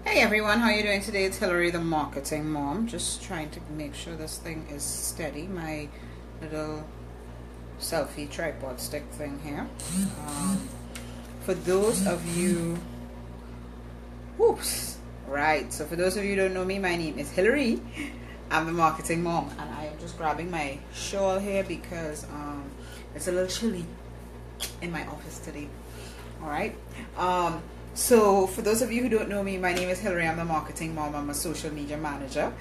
Hey everyone, how are you doing today? It's Hillary, the marketing mom. Just trying to make sure this thing is steady. My little selfie tripod stick thing here. For those of you, whoops, right. So for those of you who don't know me, my name is Hillary. I'm the marketing mom, and I am just grabbing my shawl here because it's a little chilly in my office today. All right. So for those of you who don't know me, my name is Hillary. I'm the marketing mom. I'm a social media manager,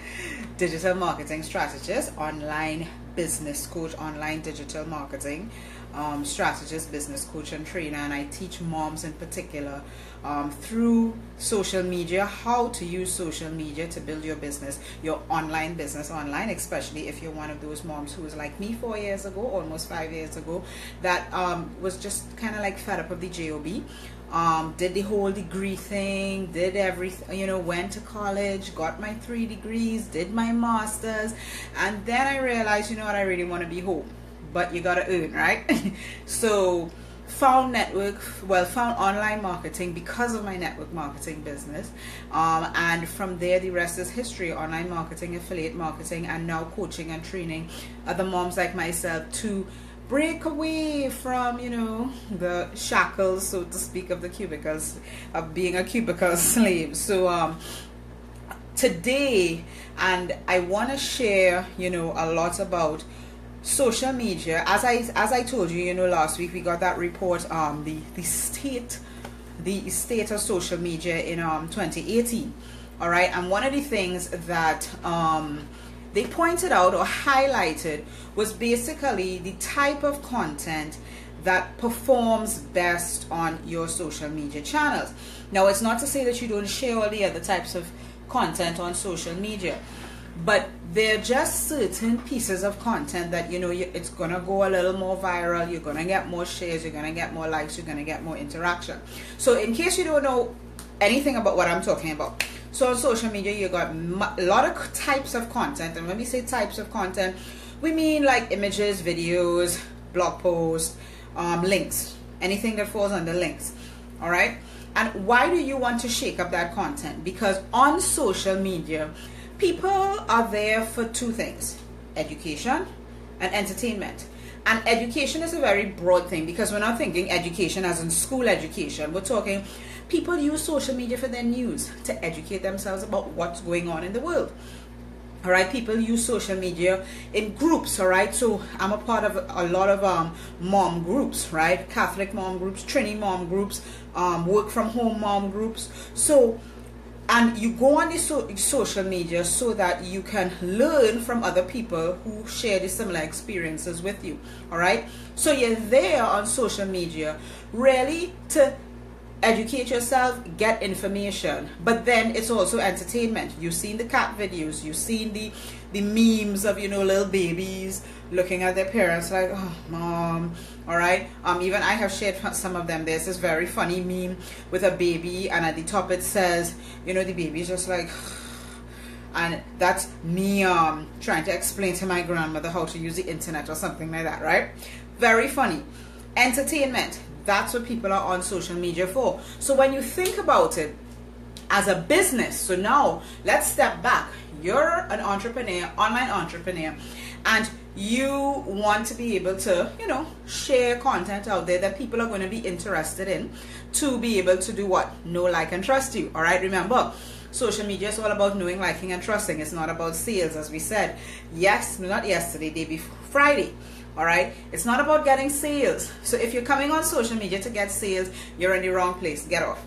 digital marketing strategist, online business coach, online digital marketing strategist, business coach and trainer, and I teach moms in particular through social media how to use social media to build your business, your online business online, especially if you're one of those moms who was like me 4 years ago, almost 5 years ago, that was just kind of like fed up of the job. Did the whole degree thing, did everything, went to college, got my 3 degrees, did my master's, and then I realized, what, I really want to be home, but you gotta earn, right? So found online marketing because of my network marketing business, and from there the rest is history. Online marketing, affiliate marketing, and now coaching and training other moms like myself to break away from the shackles, so to speak, of the cubicles, of being a cubicle slave. So today, and I want to share a lot about social media. As I told you, last week we got that report, the state of social media in 2018. All right, and one of the things that they pointed out or highlighted was basically the type of content that performs best on your social media channels. Now, it's not to say that you don't share all the other types of content on social media, but there are just certain pieces of content that it's gonna go a little more viral, you're gonna get more shares, you're gonna get more likes, you're gonna get more interaction. So in case you don't know anything about what I'm talking about, so on social media you got a lot of types of content, and when we say types of content, we mean like images, videos, blog posts, links, anything that falls under links. All right. And why do you want to shake up that content? Because on social media, people are there for 2 things: education and entertainment. And education is a very broad thing, because we're not thinking education as in school education. We're talking people use social media for their news, to educate themselves about what's going on in the world. All right, people use social media in groups. All right, so I'm a part of a lot of mom groups, right? Catholic mom groups, Trini mom groups, work from home mom groups. So, and you go on the social media so that you can learn from other people who share the similar experiences with you. All right, so you're there on social media really to educate yourself, get information, but then it's also entertainment. You've seen the cat videos, you've seen the memes of little babies looking at their parents like, oh mom. All right, even I have shared some of them. There's this very funny meme with a baby, and at the top it says, the baby's just like, and that's me trying to explain to my grandmother how to use the internet or something like that, right? Very funny. Entertainment, that's what people are on social media for. So when you think about it as a business, so now let's step back. You're an entrepreneur, online entrepreneur, and you want to be able to, share content out there that people are going to be interested in, to be able to do what? Know, like, and trust you. All right, remember, social media is all about knowing, liking, and trusting. It's not about sales, as we said. Yes, not yesterday, day before Friday. All right, it's not about getting sales. So if you're coming on social media to get sales, you're in the wrong place. Get off.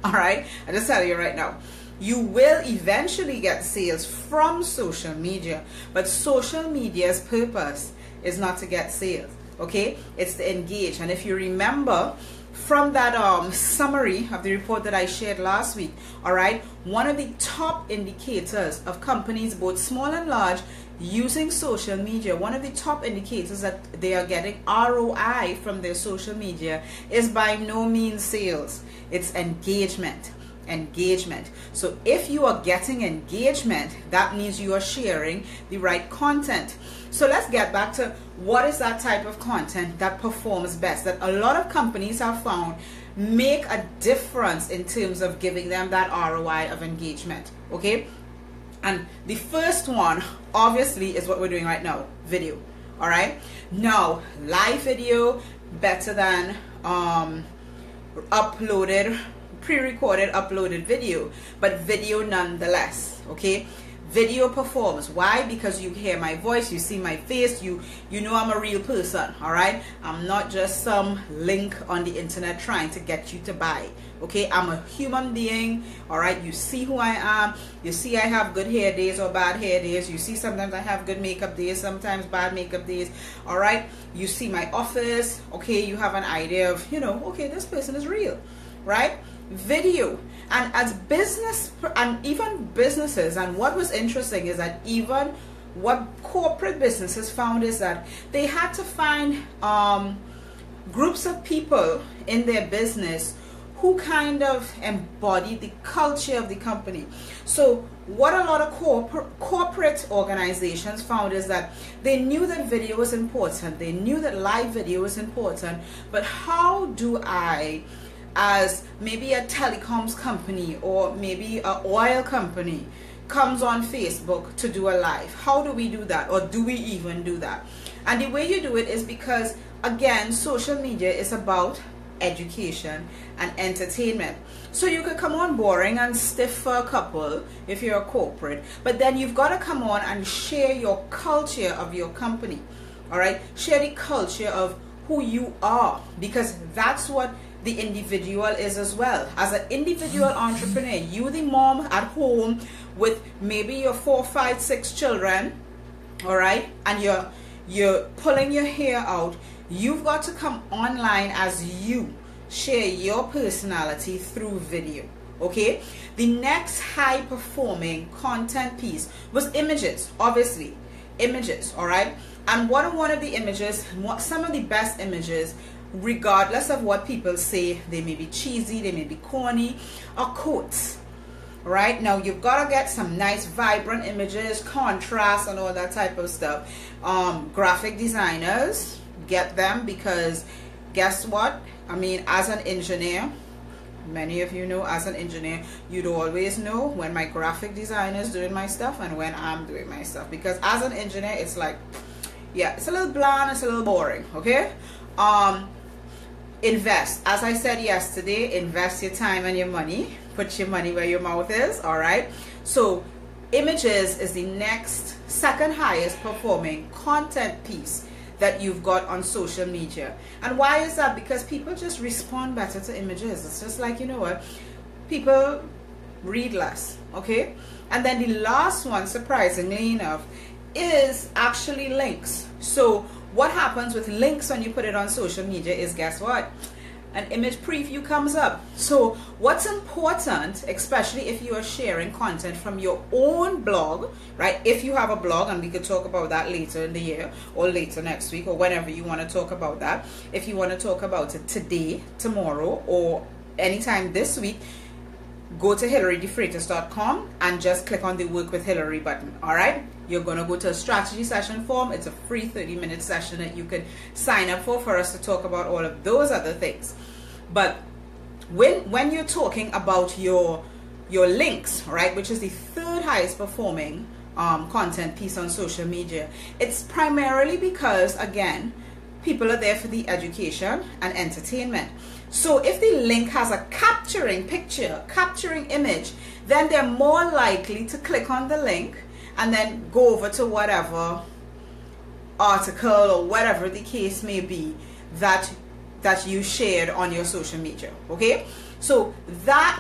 All right, I just tell you right now, you will eventually get sales from social media, but social media's purpose is not to get sales. Okay, it's to engage. And if you remember from that summary of the report that I shared last week, all right, one of the top indicators of companies, both small and large, using social media, one of the top indicators that they are getting ROI from their social media is by no means sales. It's engagement. So if you are getting engagement, that means you are sharing the right content. So let's get back to what is that type of content that performs best, that a lot of companies have found make a difference in terms of giving them that ROI of engagement. Okay, and the first one obviously is what we're doing right now, video. All right, now live video better than uploaded, pre-recorded, uploaded video, but video nonetheless. Okay, video performs. Why? Because you hear my voice, you see my face, you know I'm a real person. All right, I'm not just some link on the internet trying to get you to buy. Okay, I'm a human being. All right, you see who I am. You see I have good hair days or bad hair days. You see sometimes I have good makeup days, sometimes bad makeup days. All right, you see my office. Okay, you have an idea of, you know, okay, this person is real, right? Video. And as business, and even businesses, and what was interesting is that even what corporate businesses found is that they had to find groups of people in their business who kind of embody the culture of the company. So what a lot of corporate organizations found is that they knew that video was important, they knew that live video was important, but how do I, as maybe a telecoms company or maybe an oil company, comes on Facebook to do a live? How do we do that? Or do we even do that? And the way you do it is because, again, social media is about education and entertainment. So you could come on boring and stiff for a couple if you're a corporate, but then you've got to come on and share your culture of your company. All right, share the culture of who you are, because that's what the individual is as well. As an individual entrepreneur, you the mom at home with maybe your 4, 5, 6 children, all right, and you're pulling your hair out, you've got to come online as you, share your personality through video. Okay, the next high performing content piece was images. Obviously images, all right. And what are one of the images, some of the best images, regardless of what people say, they may be cheesy, they may be corny, are quotes. Right now, you've got to get some nice vibrant images, contrast and all that type of stuff. Graphic designers, get them, because guess what, I mean, as an engineer, many of you know, as an engineer, you'd always know when my graphic designer is doing my stuff and when I'm doing my stuff, because as an engineer, it's like, yeah, it's a little bland, it's a little boring. Okay, invest, as I said yesterday, invest your time and your money, put your money where your mouth is. All right, so images is the next second highest performing content piece that you've got on social media. And why is that? Because people just respond better to images. It's just like, you know what, people read less. Okay, and then the last one, surprisingly enough, is actually links. So what happens with links when you put it on social media is, guess what, an image preview comes up. So what's important, especially if you are sharing content from your own blog, right? If you have a blog, and we could talk about that later in the year or later next week or whenever you want to talk about that. If you want to talk about it today, tomorrow, or anytime this week, go to HillaryDeFreitas.com and just click on the Work with Hillary button. All right, you're going to go to a strategy session form. It's a free 30-minute session that you can sign up for us to talk about all of those other things. But when you're talking about your links, right, which is the third highest performing content piece on social media, it's primarily because, again, people are there for the education and entertainment. So if the link has a capturing picture, capturing image, then they're more likely to click on the link and then go over to whatever article or whatever the case may be that you shared on your social media. Okay, so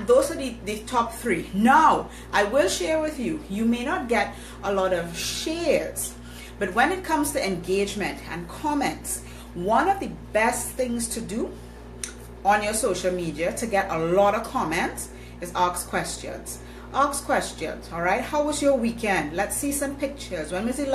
those are the top 3. Now I will share with you, you may not get a lot of shares, but when it comes to engagement and comments, one of the best things to do on your social media to get a lot of comments is ask questions. Ask questions. All right, how was your weekend? Let's see some pictures. Where was the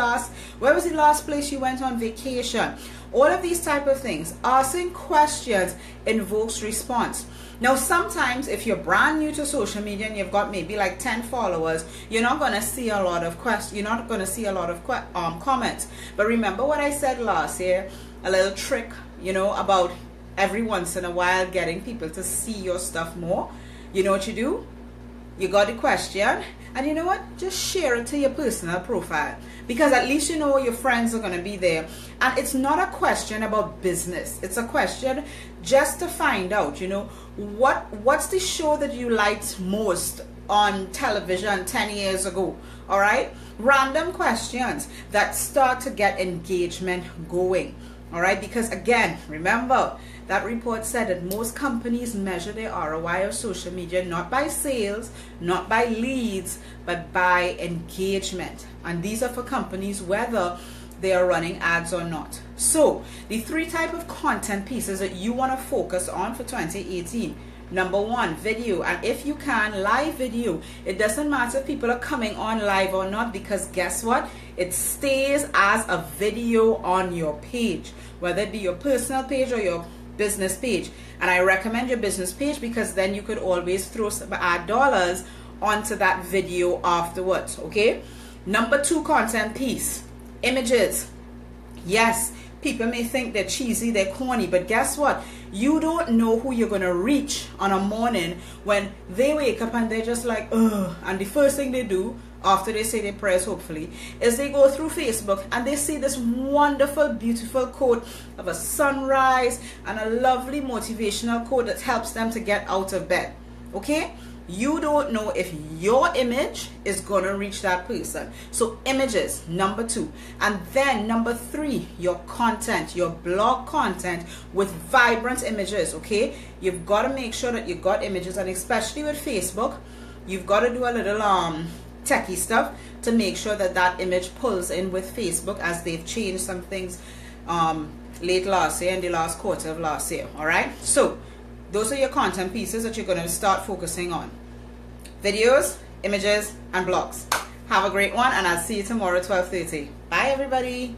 last place you went on vacation? All of these type of things. Asking questions invokes response. Now sometimes if you're brand new to social media and you've got maybe like 10 followers, you're not going to see a lot of comments. But remember what I said last year, a little trick, you know, about every once in a while getting people to see your stuff more, you know what you do? You got the question, and you know what? Just share it to your personal profile, because at least you know your friends are going to be there. And it's not a question about business. It's a question just to find out, you know, what's the show that you liked most on television 10 years ago. All right, random questions that start to get engagement going. All right, because again, remember that report said that most companies measure their ROI of social media not by sales, not by leads, but by engagement. And these are for companies whether they are running ads or not. So the 3 type of content pieces that you want to focus on for 2018. Number 1, video, and if you can, live video. It doesn't matter if people are coming on live or not, because guess what? It stays as a video on your page, whether it be your personal page or your business page. And I recommend your business page, because then you could always throw some ad dollars onto that video afterwards. Okay. Number 2 content piece, images. Yes, people may think they're cheesy, they're corny, but guess what? You don't know who you're going to reach on a morning when they wake up and they're just like, ugh. And the first thing they do after they say their prayers, hopefully, is they go through Facebook and they see this wonderful, beautiful quote of a sunrise and a lovely motivational quote that helps them to get out of bed. Okay? You don't know if your image is going to reach that person. So images, number 2. And then number 3, your content, your blog content with vibrant images. Okay, you've got to make sure that you got images, and especially with Facebook, you've got to do a little techie stuff to make sure that that image pulls in with Facebook, as they've changed some things late last year and the last quarter of last year. All right, so those are your content pieces that you're going to start focusing on. Videos, images, and blogs. Have a great one, and I'll see you tomorrow at 12:30. Bye, everybody.